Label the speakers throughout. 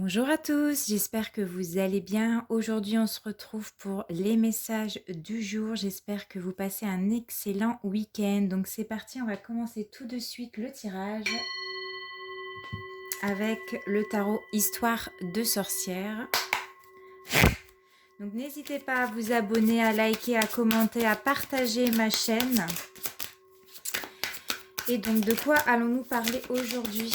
Speaker 1: Bonjour à tous, j'espère que vous allez bien. Aujourd'hui, on se retrouve pour les messages du jour. J'espère que vous passez un excellent week-end. Donc c'est parti, on va commencer tout de suite le tirage avec le tarot Histoire de sorcière. Donc n'hésitez pas à vous abonner, à liker, à commenter, à partager ma chaîne. Et donc de quoi allons-nous parler aujourd'hui ?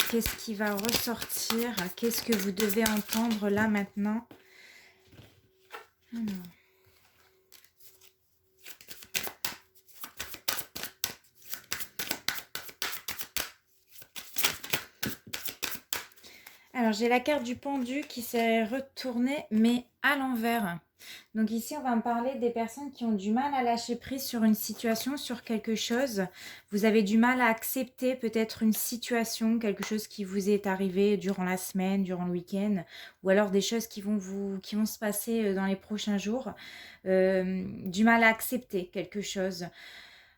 Speaker 1: Qu'est-ce qui va ressortir? Qu'est-ce que vous devez entendre là maintenant? Alors, j'ai la carte du pendu qui s'est retournée, mais à l'envers. Donc ici, on va me parler des personnes qui ont du mal à lâcher prise sur une situation, sur quelque chose. Vous avez du mal à accepter peut-être une situation, quelque chose qui vous est arrivé durant la semaine, durant le week-end, ou alors des choses qui vont se passer dans les prochains jours. Du mal à accepter quelque chose,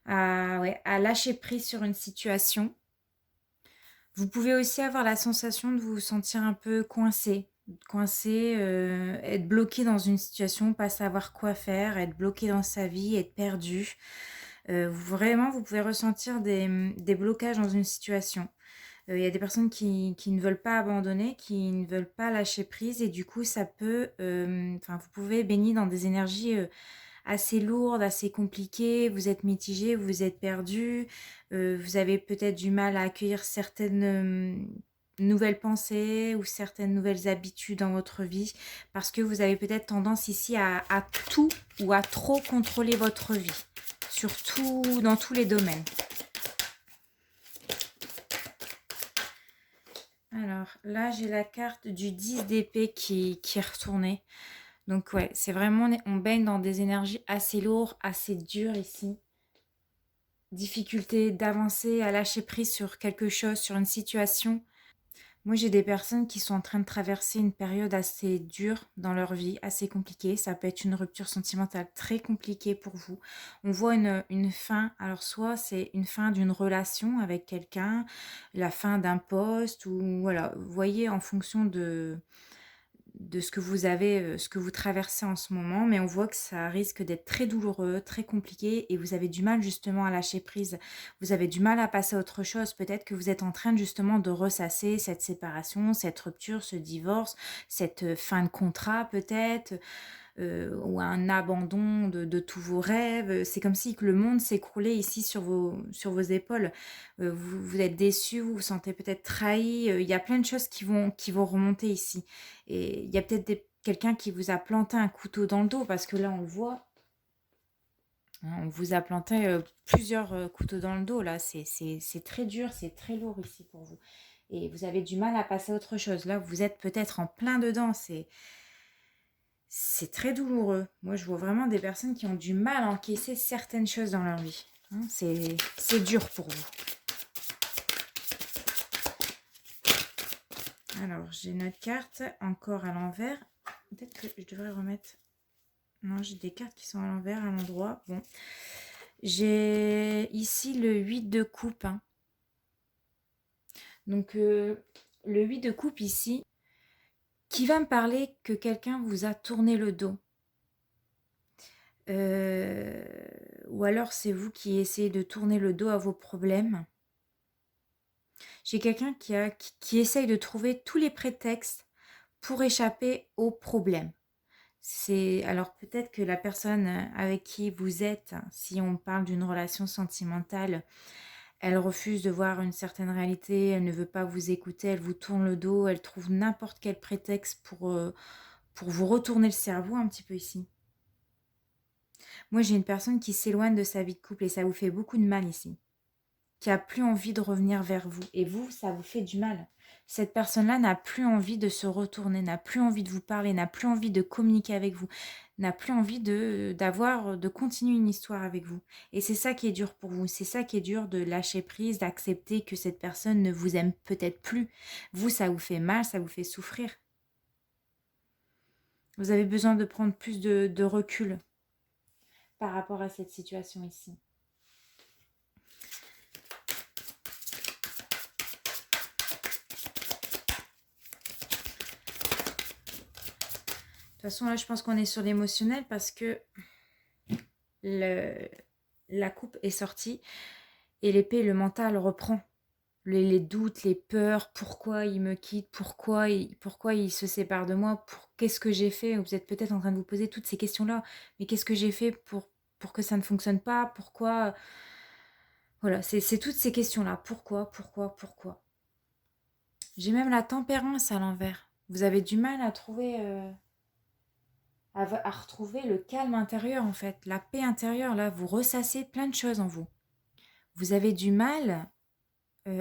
Speaker 1: à lâcher prise sur une situation. Vous pouvez aussi avoir la sensation de vous sentir un peu coincé, être bloqué dans une situation, pas savoir quoi faire, être bloqué dans sa vie, être perdu. Vraiment, vous pouvez ressentir des blocages dans une situation. Il y a des personnes qui ne veulent pas abandonner, qui ne veulent pas lâcher prise et du coup, ça peut, vous pouvez baigner dans des énergies assez lourde, assez compliquée, vous êtes mitigé, vous êtes perdu, vous avez peut-être du mal à accueillir certaines nouvelles pensées ou certaines nouvelles habitudes dans votre vie parce que vous avez peut-être tendance ici à tout ou à trop contrôler votre vie, surtout dans tous les domaines. Alors là, j'ai la carte du 10 d'épée qui est retournée. Donc ouais, c'est vraiment, on baigne dans des énergies assez lourdes, assez dures ici. Difficulté d'avancer, à lâcher prise sur quelque chose, sur une situation. Moi, j'ai des personnes qui sont en train de traverser une période assez dure dans leur vie, assez compliquée. Ça peut être une rupture sentimentale très compliquée pour vous. On voit une fin. Alors, soit c'est une fin d'une relation avec quelqu'un, la fin d'un poste, ou voilà, vous voyez, en fonction de ce que vous avez, ce que vous traversez en ce moment, mais on voit que ça risque d'être très douloureux, très compliqué et vous avez du mal justement à lâcher prise. Vous avez du mal à passer à autre chose. Peut-être que vous êtes en train justement de ressasser cette séparation, cette rupture, ce divorce, cette fin de contrat peut-être, ou un abandon de tous vos rêves. C'est comme si que le monde s'écroulait ici sur vos épaules. Vous êtes déçu, vous vous sentez peut-être trahi. Il y a plein de choses qui vont remonter ici. Et il y a peut-être quelqu'un qui vous a planté un couteau dans le dos parce que là, on le voit. On vous a planté plusieurs couteaux dans le dos. Là, c'est très dur, c'est très lourd ici pour vous. Et vous avez du mal à passer à autre chose. Là, vous êtes peut-être en plein dedans. C'est très douloureux. Moi, je vois vraiment des personnes qui ont du mal à encaisser certaines choses dans leur vie. Hein, c'est dur pour vous. Alors, j'ai une autre carte, encore à l'envers. Peut-être que je devrais remettre... Non, j'ai des cartes qui sont à l'envers, à l'endroit. Bon. J'ai ici le 8 de coupe. Hein. Donc, le 8 de coupe ici, qui va me parler que quelqu'un vous a tourné le dos. Ou alors c'est vous qui essayez de tourner le dos à vos problèmes. J'ai quelqu'un qui essaye de trouver tous les prétextes pour échapper aux problèmes. Alors peut-être que la personne avec qui vous êtes, si on parle d'une relation sentimentale, elle refuse de voir une certaine réalité, elle ne veut pas vous écouter, elle vous tourne le dos, elle trouve n'importe quel prétexte pour vous retourner le cerveau un petit peu ici. Moi, j'ai une personne qui s'éloigne de sa vie de couple et ça vous fait beaucoup de mal ici. Qui a plus envie de revenir vers vous. Et vous, ça vous fait du mal. Cette personne-là n'a plus envie de se retourner, n'a plus envie de vous parler, n'a plus envie de communiquer avec vous, n'a plus envie de continuer une histoire avec vous. Et c'est ça qui est dur pour vous. C'est ça qui est dur de lâcher prise, d'accepter que cette personne ne vous aime peut-être plus. Vous, ça vous fait mal, ça vous fait souffrir. Vous avez besoin de prendre plus de recul par rapport à cette situation ici. façon, là, je pense qu'on est sur l'émotionnel parce que la coupe est sortie et l'épée, le mental reprend. Les doutes, les peurs, pourquoi il me quitte, pourquoi il se sépare de moi, qu'est-ce que j'ai fait? Vous êtes peut-être en train de vous poser toutes ces questions-là, mais qu'est-ce que j'ai fait pour que ça ne fonctionne pas? Pourquoi? Voilà, c'est toutes ces questions-là. Pourquoi? J'ai même la tempérance à l'envers. Vous avez du mal à trouver, à retrouver le calme intérieur en fait, la paix intérieure. Là, vous ressassez plein de choses en vous. Vous avez du mal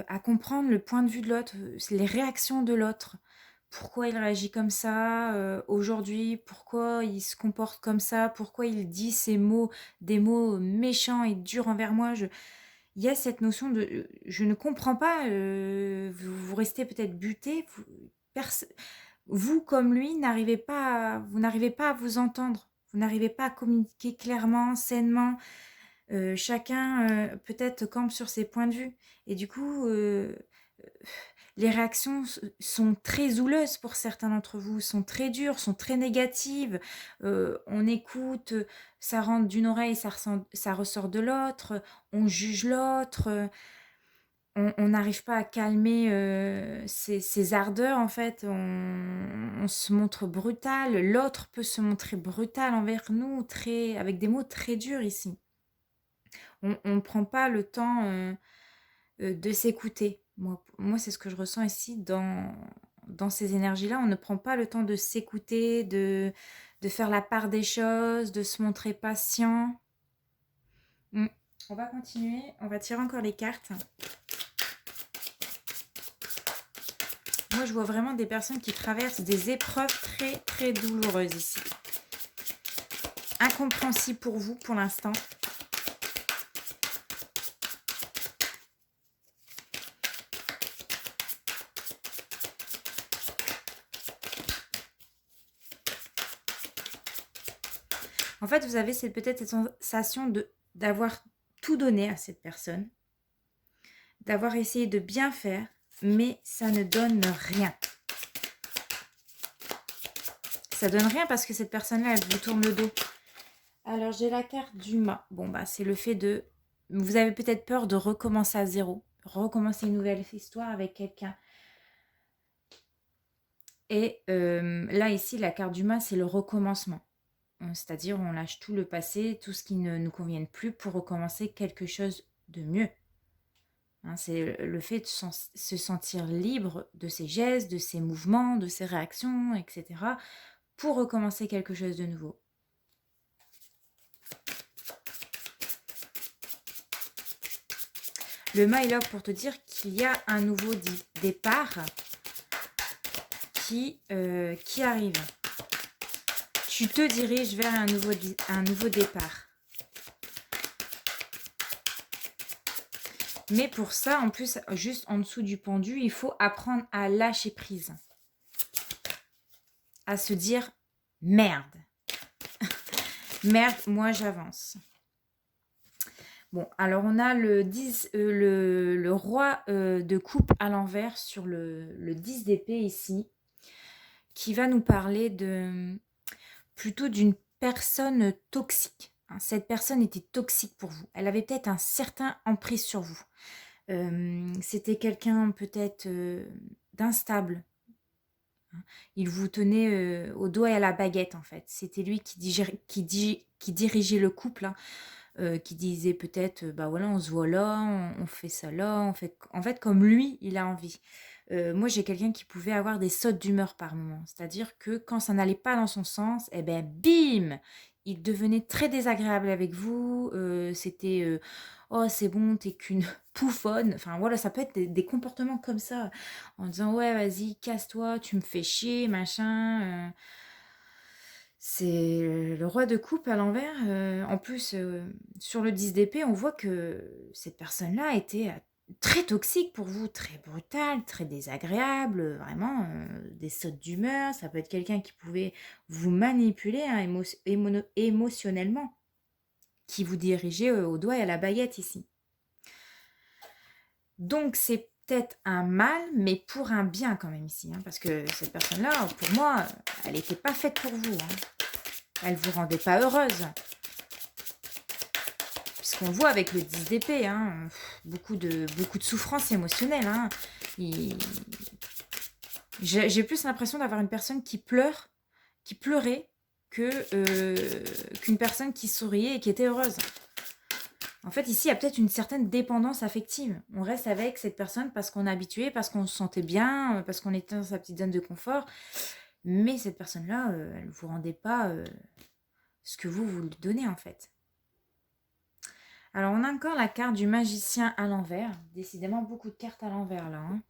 Speaker 1: à comprendre le point de vue de l'autre, les réactions de l'autre. Pourquoi il réagit comme ça aujourd'hui? Pourquoi il se comporte comme ça? Pourquoi il dit ces mots, des mots méchants et durs envers moi? Il y a cette notion de je ne comprends pas. Vous restez peut-être buté. Vous comme lui, vous n'arrivez pas à vous entendre. Vous n'arrivez pas à communiquer clairement, sainement. Chacun peut-être campe sur ses points de vue. Et du coup, les réactions sont très houleuses pour certains d'entre vous, sont très dures, sont très négatives. On écoute, ça rentre d'une oreille, ça ressort de l'autre, on juge l'autre, on n'arrive pas à calmer ses ardeurs en fait, on se montre brutal, l'autre peut se montrer brutal envers nous, avec des mots très durs ici. On ne prend pas le temps de s'écouter. Moi c'est ce que je ressens ici dans ces énergies-là. On ne prend pas le temps de s'écouter, de faire la part des choses, de se montrer patient. On va continuer, on va tirer encore les cartes. Moi, je vois vraiment des personnes qui traversent des épreuves très, très douloureuses ici. Incompréhensible pour vous, pour l'instant. En fait, vous avez peut-être cette sensation d'avoir tout donné à cette personne, d'avoir essayé de bien faire, mais ça ne donne rien. Ça donne rien parce que cette personne-là, elle vous tourne le dos. Alors, j'ai la carte du mât. Bon, bah, c'est le fait de... Vous avez peut-être peur de recommencer à zéro, recommencer une nouvelle histoire avec quelqu'un. Et là, ici, la carte du mât, c'est le recommencement. C'est-à-dire, on lâche tout le passé, tout ce qui ne nous convient plus pour recommencer quelque chose de mieux. Hein, c'est le fait de se sentir libre de ses gestes, de ses mouvements, de ses réactions, etc. pour recommencer quelque chose de nouveau. Le mât est là pour te dire qu'il y a un nouveau départ qui arrive. Tu te diriges vers un nouveau départ. Mais pour ça, en plus, juste en dessous du pendu, il faut apprendre à lâcher prise. À se dire, merde. Merde, moi j'avance. Bon, alors on a le roi de coupe à l'envers sur le 10 d'épée ici, qui va nous parler plutôt d'une personne toxique. Cette personne était toxique pour vous. Elle avait peut-être un certain emprise sur vous. C'était quelqu'un peut-être d'instable. Il vous tenait au doigt et à la baguette en fait. C'était lui qui dirigeait le couple. Qui disait peut-être, bah voilà, on se voit là, on fait ça là, en fait comme lui, il a envie. Moi, j'ai quelqu'un qui pouvait avoir des sautes d'humeur par moment. C'est-à-dire que quand ça n'allait pas dans son sens, eh ben bim, il devenait très désagréable avec vous. C'était, oh c'est bon, t'es qu'une pouffonne. Enfin voilà, ça peut être des comportements comme ça, en disant ouais, vas-y, casse-toi, tu me fais chier, machin. C'est le roi de coupe à l'envers. En plus, sur le 10 d'épée, on voit que cette personne-là était très toxique pour vous, très brutale, très désagréable, vraiment des sautes d'humeur. Ça peut être quelqu'un qui pouvait vous manipuler hein, émotionnellement, qui vous dirigeait au doigt et à la baguette ici. Donc, c'est peut-être un mal, mais pour un bien quand même ici. Hein, parce que cette personne-là, pour moi, elle n'était pas faite pour vous. Hein. Elle ne vous rendait pas heureuse. Puisqu'on voit avec le 10 d'épée, hein, beaucoup de souffrance émotionnelle. Hein. J'ai plus l'impression d'avoir une personne qui pleure, qui pleurait, qu'une personne qui souriait et qui était heureuse. En fait, ici, il y a peut-être une certaine dépendance affective. On reste avec cette personne parce qu'on est habitué, parce qu'on se sentait bien, parce qu'on était dans sa petite zone de confort. Mais cette personne-là, elle ne vous rendait pas ce que vous lui donnez, en fait. Alors, on a encore la carte du magicien à l'envers. Décidément, beaucoup de cartes à l'envers, là. Hein.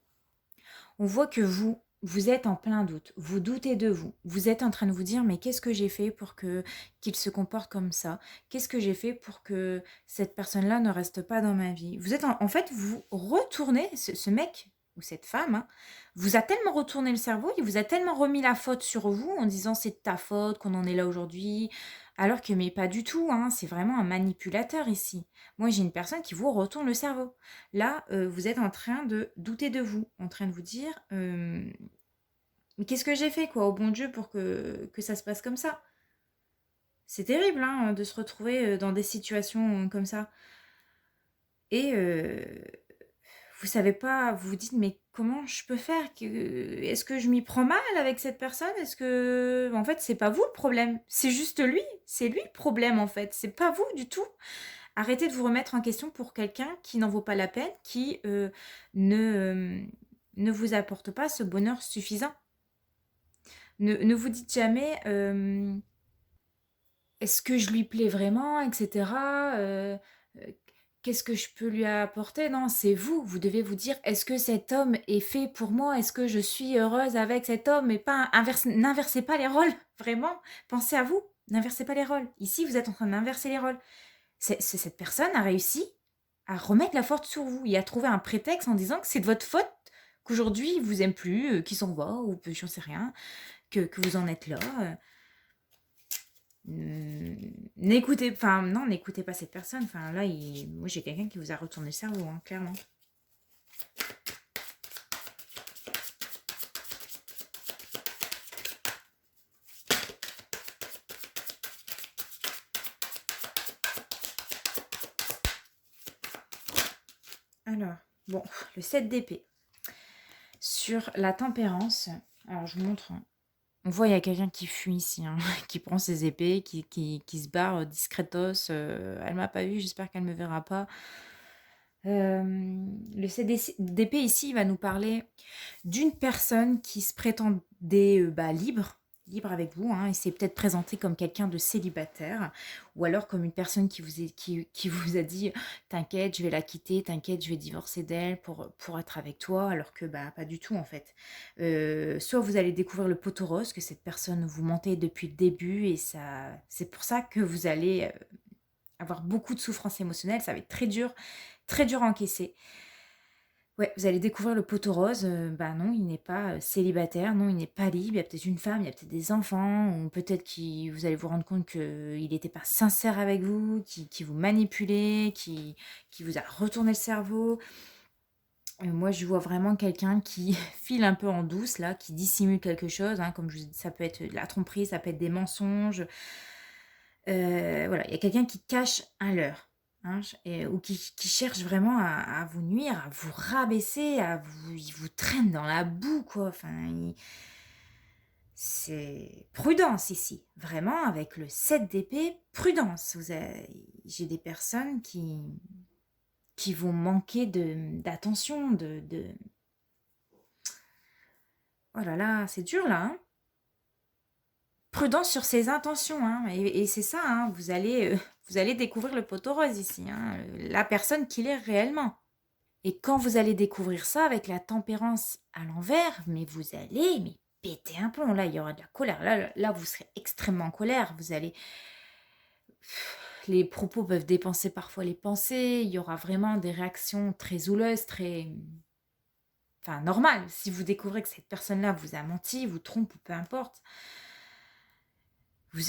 Speaker 1: On voit que vous êtes en plein doute. Vous doutez de vous. Vous êtes en train de vous dire, mais qu'est-ce que j'ai fait pour qu'il se comporte comme ça? Qu'est-ce que j'ai fait pour que cette personne-là ne reste pas dans ma vie? Vous êtes en fait, vous retournez, ce mec ou cette femme, hein, vous a tellement retourné le cerveau, il vous a tellement remis la faute sur vous en disant c'est de ta faute qu'on en est là aujourd'hui, alors que mais pas du tout, hein, c'est vraiment un manipulateur ici. Moi j'ai une personne qui vous retourne le cerveau. Là, vous êtes en train de douter de vous, en train de vous dire mais qu'est-ce que j'ai fait quoi au bon Dieu pour que ça se passe comme ça? C'est terrible hein, de se retrouver dans des situations comme ça. Et vous savez pas, vous vous dites mais comment je peux faire? Est-ce que je m'y prends mal avec cette personne? Est-ce que en fait c'est pas vous le problème, c'est juste lui, c'est lui le problème en fait, c'est pas vous du tout. Arrêtez de vous remettre en question pour quelqu'un qui n'en vaut pas la peine, qui ne, ne vous apporte pas ce bonheur suffisant. Ne vous dites jamais est-ce que je lui plais vraiment, etc. Qu'est-ce que je peux lui apporter? Non, c'est vous. Vous devez vous dire est-ce que cet homme est fait pour moi? Est-ce que je suis heureuse avec cet homme? Et pas n'inversez pas les rôles, vraiment. Pensez à vous, n'inversez pas les rôles. Ici, vous êtes en train d'inverser les rôles. Cette personne a réussi à remettre la faute sur vous et à trouver un prétexte en disant que c'est de votre faute qu'aujourd'hui il vous aime plus, qu'il s'en va ou j'en sais rien, que vous en êtes là. N'écoutez, enfin non, n'écoutez pas cette personne. Enfin là, moi j'ai quelqu'un qui vous a retourné le cerveau, hein, clairement. Alors, bon, le 7 d'épée. Sur la tempérance, alors je vous montre. Hein. On voit, il y a quelqu'un qui fuit ici, hein, qui prend ses épées, qui se barre discretos. Elle m'a pas vu, j'espère qu'elle me verra pas. Le 7 d'épée ici, il va nous parler d'une personne qui se prétendait libre avec vous. Hein, il s'est peut-être présenté comme quelqu'un de célibataire, ou alors comme une personne qui vous a dit t'inquiète, je vais la quitter, t'inquiète, je vais divorcer d'elle pour être avec toi, alors que pas du tout en fait. Soit vous allez découvrir le poteau rose, que cette personne vous mentait depuis le début, et ça, c'est pour ça que vous allez avoir beaucoup de souffrance émotionnelle, ça va être très dur à encaisser. Ouais, vous allez découvrir le poteau rose. Non, il n'est pas célibataire, non, il n'est pas libre. Il y a peut-être une femme, il y a peut-être des enfants, ou peut-être que vous allez vous rendre compte qu'il n'était pas sincère avec vous, qui vous manipulait, qui vous a retourné le cerveau. Moi, je vois vraiment quelqu'un qui file un peu en douce, là, qui dissimule quelque chose. Hein, comme je vous ai dit, ça peut être de la tromperie, ça peut être des mensonges. Voilà, il y a quelqu'un qui cache un leurre. Hein, ou qui cherche vraiment à vous nuire, à vous rabaisser, il vous traîne dans la boue, quoi. Enfin, c'est prudence ici. Vraiment, avec le 7 d'épée, prudence. J'ai des personnes qui vont manquer d'attention, Oh là là, c'est dur, là, hein. Prudence sur ses intentions, hein, et c'est ça, hein, vous allez découvrir le poteau rose ici, hein, la personne qu'il est réellement. Et quand vous allez découvrir ça avec la tempérance à l'envers, mais vous allez péter un plomb. Là, il y aura de la colère. Là, vous serez extrêmement en colère. Les propos peuvent dépenser parfois les pensées. Il y aura vraiment des réactions très houleuses, enfin, normales. Si vous découvrez que cette personne-là vous a menti, vous trompe ou peu importe.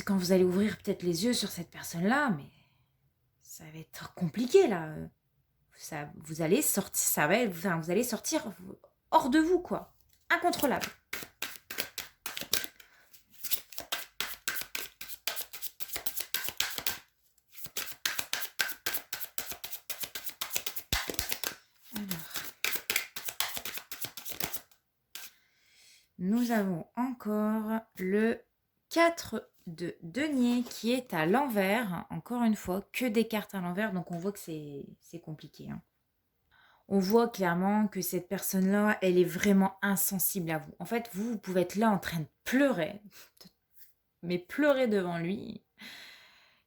Speaker 1: Quand vous allez ouvrir peut-être les yeux sur cette personne-là, mais ça va être compliqué, là. vous allez sortir, enfin, vous allez sortir hors de vous, quoi. Incontrôlable. Alors, nous avons encore le 4 de denier qui est à l'envers. Encore une fois, que des cartes à l'envers, donc on voit que c'est compliqué. Hein. On voit clairement que cette personne-là, elle est vraiment insensible à vous. En fait, vous pouvez être là en train de pleurer, mais pleurer devant lui.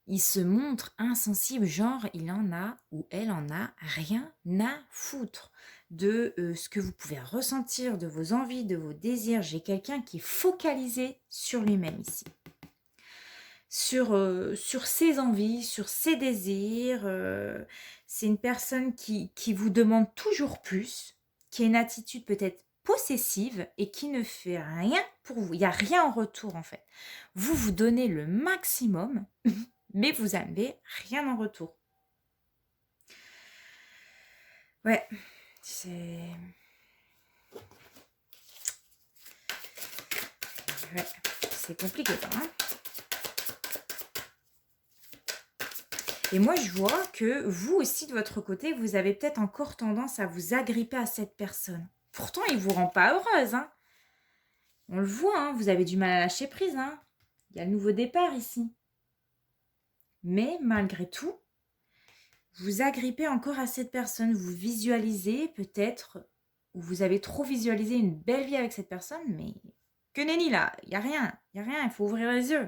Speaker 1: Il se montre insensible, genre il en a ou elle en a rien à foutre de ce que vous pouvez ressentir, de vos envies, de vos désirs. J'ai quelqu'un qui est focalisé sur lui-même ici. Sur ses envies, sur ses désirs. C'est une personne qui vous demande toujours plus, qui a une attitude peut-être possessive et qui ne fait rien pour vous. Il n'y a rien en retour en fait. Vous vous donnez le maximum, mais vous n'avez rien en retour. Ouais, c'est... Ouais, c'est compliqué, hein. Et moi, je vois que vous aussi, de votre côté, vous avez peut-être encore tendance à vous agripper à cette personne. Pourtant, il ne vous rend pas heureuse. Hein. On le voit, hein, vous avez du mal à lâcher prise. Hein. Il y a le nouveau départ ici. Mais malgré tout, vous agrippez encore à cette personne. Vous visualisez peut-être, ou vous avez trop visualisé une belle vie avec cette personne, mais que nenni là, il n'y a rien. Il n'y a rien, il faut ouvrir les yeux.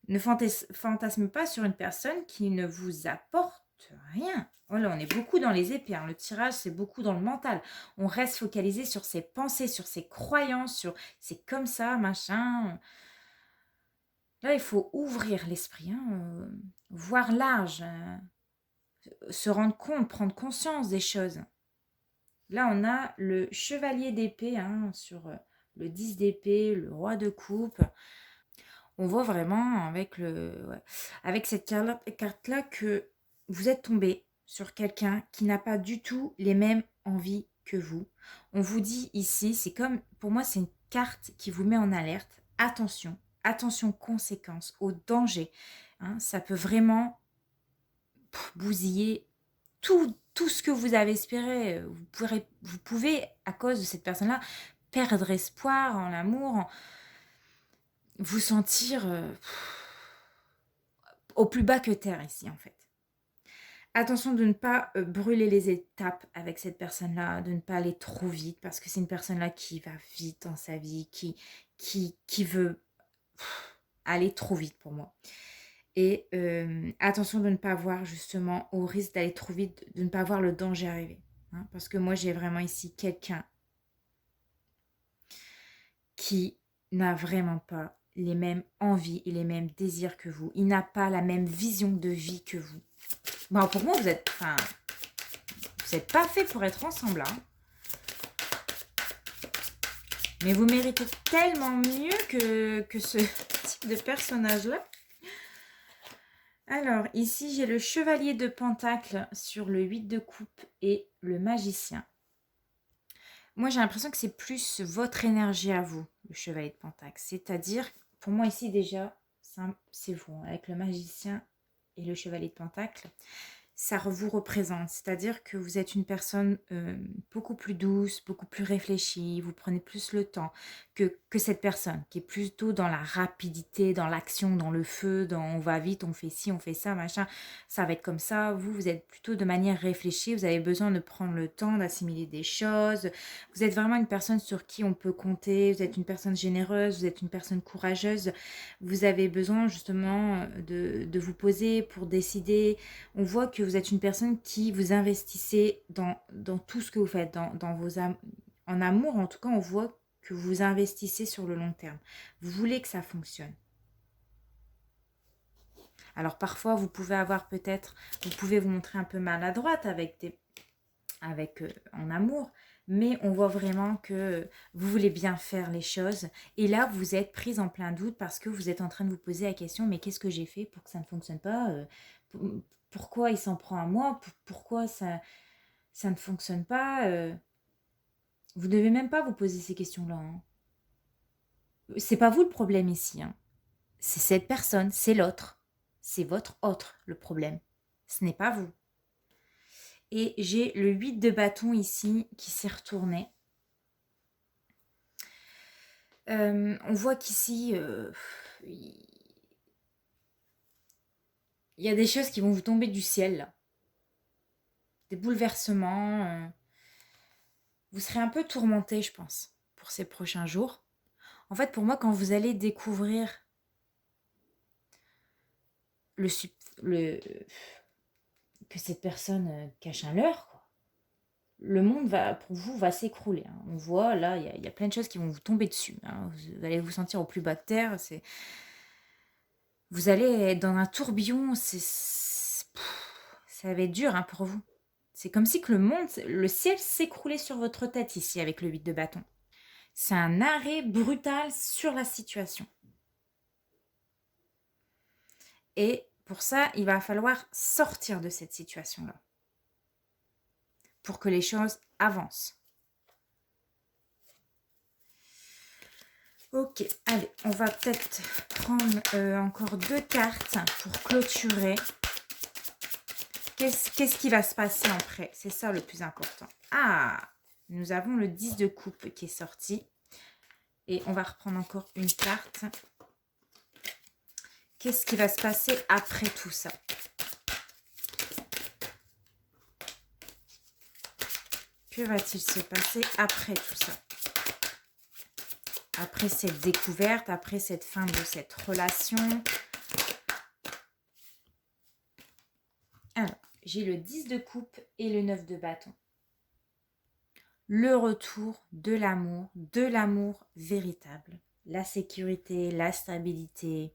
Speaker 1: Ne fantasme pas sur une personne qui ne vous apporte rien. Voilà, on est beaucoup dans les épées. Hein. Le tirage, c'est beaucoup dans le mental. On reste focalisé sur ses pensées, sur ses croyances, sur c'est comme ça, machin. Là, il faut ouvrir l'esprit, hein, voir large, se rendre compte, prendre conscience des choses. Là, on a le chevalier d'épée hein, sur le 10 d'épée, le roi de coupe. On voit vraiment avec cette carte-là que vous êtes tombé sur quelqu'un qui n'a pas du tout les mêmes envies que vous. On vous dit ici, c'est comme, pour moi, c'est une carte qui vous met en alerte. Attention, attention conséquences, au danger. Hein, ça peut vraiment bousiller tout ce que vous avez espéré. Vous pouvez, à cause de cette personne-là, perdre espoir en l'amour, vous sentir au plus bas que terre ici en fait. Attention de ne pas brûler les étapes avec cette personne-là, de ne pas aller trop vite parce que c'est une personne-là qui va vite dans sa vie, qui veut aller trop vite pour moi. Et attention de ne pas voir justement au risque d'aller trop vite, de ne pas voir le danger arriver. Hein, parce que moi j'ai vraiment ici quelqu'un qui n'a vraiment pas les mêmes envies et les mêmes désirs que vous. Il n'a pas la même vision de vie que vous. Bon, pour moi, vous n'êtes pas fait pour être ensemble. Hein. Mais vous méritez tellement mieux que ce type de personnage-là. Alors, ici, j'ai le chevalier de pentacle sur le 8 de coupe et le magicien. Moi, j'ai l'impression que c'est plus votre énergie à vous, le chevalier de pentacle. C'est-à-dire, pour moi ici déjà, c'est vous, hein, avec le magicien et le chevalier de pentacle. Ça vous représente, c'est-à-dire que vous êtes une personne beaucoup plus douce, beaucoup plus réfléchie, vous prenez plus le temps que cette personne qui est plutôt dans la rapidité, dans l'action, dans le feu, dans on va vite, on fait ci, on fait ça, machin, ça va être comme ça. Vous êtes plutôt de manière réfléchie, vous avez besoin de prendre le temps d'assimiler des choses. Vous êtes vraiment une personne sur qui on peut compter, vous êtes une personne généreuse, vous êtes une personne courageuse. Vous avez besoin justement de vous poser pour décider. On voit que vous êtes une personne qui vous investissez dans tout ce que vous faites, dans vos en amour, en tout cas, on voit que vous investissez sur le long terme. Vous voulez que ça fonctionne. Alors parfois, vous pouvez vous montrer un peu maladroite en amour, mais on voit vraiment que vous voulez bien faire les choses. Et là, vous êtes prise en plein doute parce que vous êtes en train de vous poser la question, mais qu'est-ce que j'ai fait pour que ça ne fonctionne pas pourquoi il s'en prend à moi, pourquoi ça ne fonctionne pas. Vous ne devez même pas vous poser ces questions-là. Hein. C'est pas vous le problème ici. Hein. C'est cette personne, c'est l'autre. C'est votre autre le problème. Ce n'est pas vous. Et j'ai le 8 de bâton ici qui s'est retourné. On voit qu'ici, il y a des choses qui vont vous tomber du ciel. Là. Des bouleversements. Vous serez un peu tourmenté, je pense, pour ces prochains jours. En fait, pour moi, quand vous allez découvrir le que cette personne cache un leurre, quoi, le monde pour vous va s'écrouler. Hein. On voit, là, il y a plein de choses qui vont vous tomber dessus. Hein. Vous allez vous sentir au plus bas de terre. Vous allez être dans un tourbillon. Ça va être dur hein, pour vous. C'est comme si que le ciel s'écroulait sur votre tête ici avec le 8 de bâton. C'est un arrêt brutal sur la situation. Et pour ça, il va falloir sortir de cette situation-là. Pour que les choses avancent. Ok, allez, on va peut-être prendre encore 2 cartes pour clôturer. Qu'est-ce qui va se passer après? C'est ça le plus important. Ah, nous avons le 10 de coupe qui est sorti. Et on va reprendre encore une carte. Qu'est-ce qui va se passer après tout ça? Que va-t-il se passer après tout ça? Après cette découverte, après cette fin de cette relation. Alors, j'ai le 10 de coupe et le 9 de bâton. Le retour de l'amour véritable. La sécurité, la stabilité,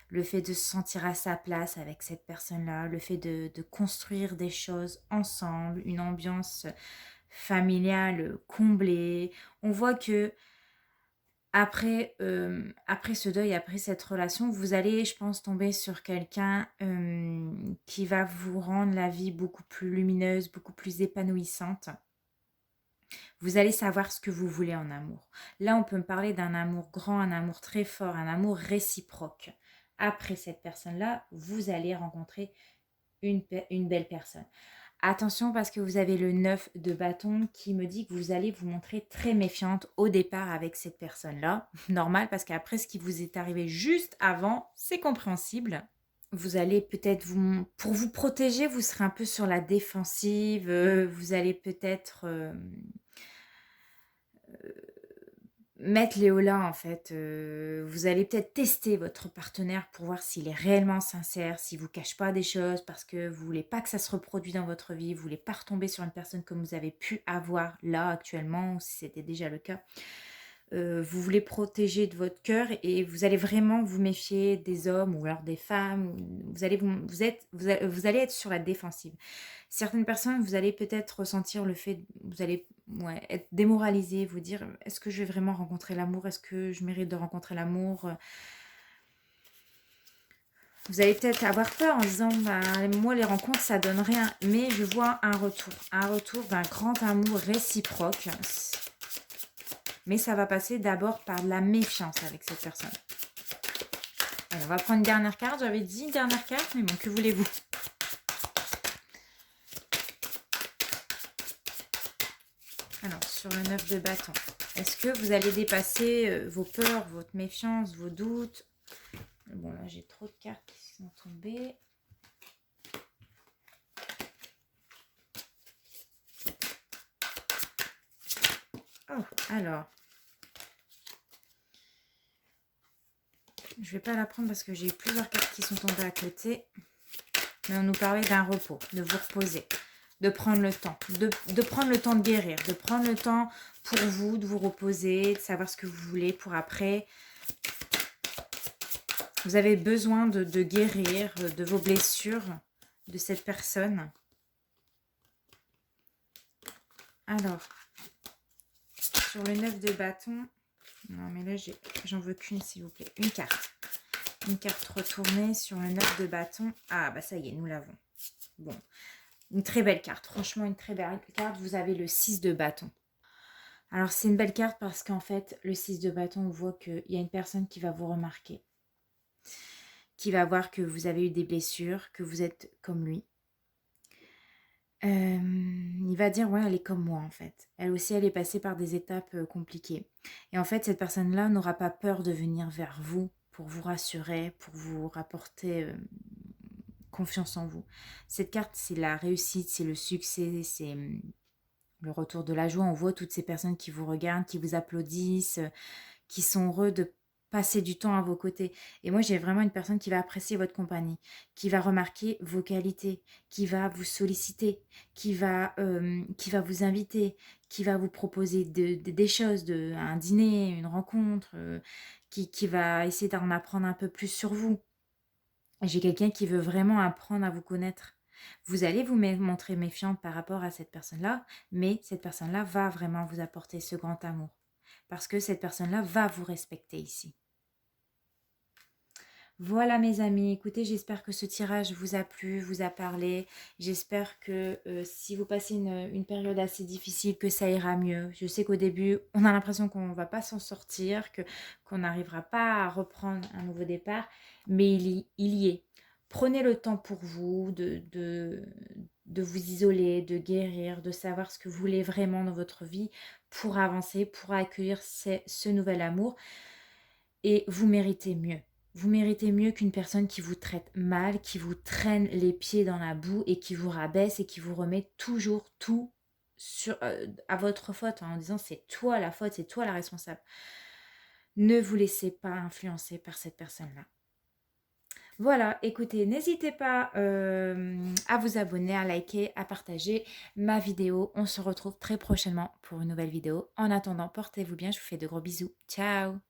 Speaker 1: le fait de se sentir à sa place avec cette personne-là, le fait de construire des choses ensemble, une ambiance familiale comblée. On voit que après ce deuil, après cette relation, vous allez, je pense, tomber sur quelqu'un qui va vous rendre la vie beaucoup plus lumineuse, beaucoup plus épanouissante. Vous allez savoir ce que vous voulez en amour. Là, on peut me parler d'un amour grand, un amour très fort, un amour réciproque. Après cette personne-là, vous allez rencontrer une belle personne. Attention parce que vous avez le 9 de bâton qui me dit que vous allez vous montrer très méfiante au départ avec cette personne-là. Normal parce qu'après ce qui vous est arrivé juste avant, c'est compréhensible. Vous allez peut-être pour vous protéger, vous serez un peu sur la défensive. Vous allez peut-être mettre Léola en fait. Vous allez peut-être tester votre partenaire pour voir s'il est réellement sincère, s'il ne vous cache pas des choses parce que vous ne voulez pas que ça se reproduise dans votre vie, vous ne voulez pas retomber sur une personne comme vous avez pu avoir là actuellement, ou si c'était déjà le cas. Vous voulez protéger de votre cœur et vous allez vraiment vous méfier des hommes ou alors des femmes. Vous allez être sur la défensive. Certaines personnes, vous allez peut-être ressentir le fait, vous allez être démoralisé, vous dire est-ce que je vais vraiment rencontrer l'amour? Est-ce que je mérite de rencontrer l'amour? Vous allez peut-être avoir peur en disant bah, moi les rencontres ça donne rien, mais je vois un retour d'un grand amour réciproque. Mais ça va passer d'abord par de la méfiance avec cette personne. Alors, on va prendre une dernière carte. J'avais dit une dernière carte, mais bon, que voulez-vous? Alors, sur le 9 de bâton, est-ce que vous allez dépasser vos peurs, votre méfiance, vos doutes? Bon, là, j'ai trop de cartes qui sont tombées. Oh, alors. Je ne vais pas la prendre parce que j'ai eu plusieurs cartes qui sont tombées à côté. Mais on nous parlait d'un repos, de vous reposer, de prendre le temps, de prendre le temps de guérir, de prendre le temps pour vous, de vous reposer, de savoir ce que vous voulez pour après. Vous avez besoin de guérir de vos blessures de cette personne. Alors, sur le 9 de bâton, non mais là j'en veux qu'une s'il vous plaît, une carte. Une carte retournée sur le 9 de bâton. Ah bah ça y est, nous l'avons. Bon, une très belle carte. Franchement, une très belle carte. Vous avez le 6 de bâton. Alors, c'est une belle carte parce qu'en fait, le 6 de bâton, on voit qu'il y a une personne qui va vous remarquer. Qui va voir que vous avez eu des blessures, que vous êtes comme lui. Il va dire, ouais, elle est comme moi en fait. Elle aussi, elle est passée par des étapes compliquées. Et en fait, cette personne-là n'aura pas peur de venir vers vous pour vous rassurer, pour vous rapporter confiance en vous. Cette carte, c'est la réussite, c'est le succès, c'est le retour de la joie. On voit toutes ces personnes qui vous regardent, qui vous applaudissent, qui sont heureux de passer du temps à vos côtés. Et moi, j'ai vraiment une personne qui va apprécier votre compagnie, qui va remarquer vos qualités, qui va vous solliciter, qui va vous inviter, qui va vous proposer des choses, un dîner, une rencontre, qui va essayer d'en apprendre un peu plus sur vous. J'ai quelqu'un qui veut vraiment apprendre à vous connaître. Vous allez vous montrer méfiante par rapport à cette personne-là, mais cette personne-là va vraiment vous apporter ce grand amour. Parce que cette personne-là va vous respecter ici. Voilà mes amis, écoutez, j'espère que ce tirage vous a plu, vous a parlé. J'espère que si vous passez une période assez difficile, que ça ira mieux. Je sais qu'au début, on a l'impression qu'on ne va pas s'en sortir, qu'on n'arrivera pas à reprendre un nouveau départ, mais il y est. Prenez le temps pour vous de vous isoler, de guérir, de savoir ce que vous voulez vraiment dans votre vie pour avancer, pour accueillir ce nouvel amour. Et vous méritez mieux. Vous méritez mieux qu'une personne qui vous traite mal, qui vous traîne les pieds dans la boue et qui vous rabaisse et qui vous remet toujours tout à votre faute en disant c'est toi la faute, c'est toi la responsable. Ne vous laissez pas influencer par cette personne-là. Voilà, écoutez, n'hésitez pas à vous abonner, à liker, à partager ma vidéo. On se retrouve très prochainement pour une nouvelle vidéo. En attendant, portez-vous bien, je vous fais de gros bisous. Ciao!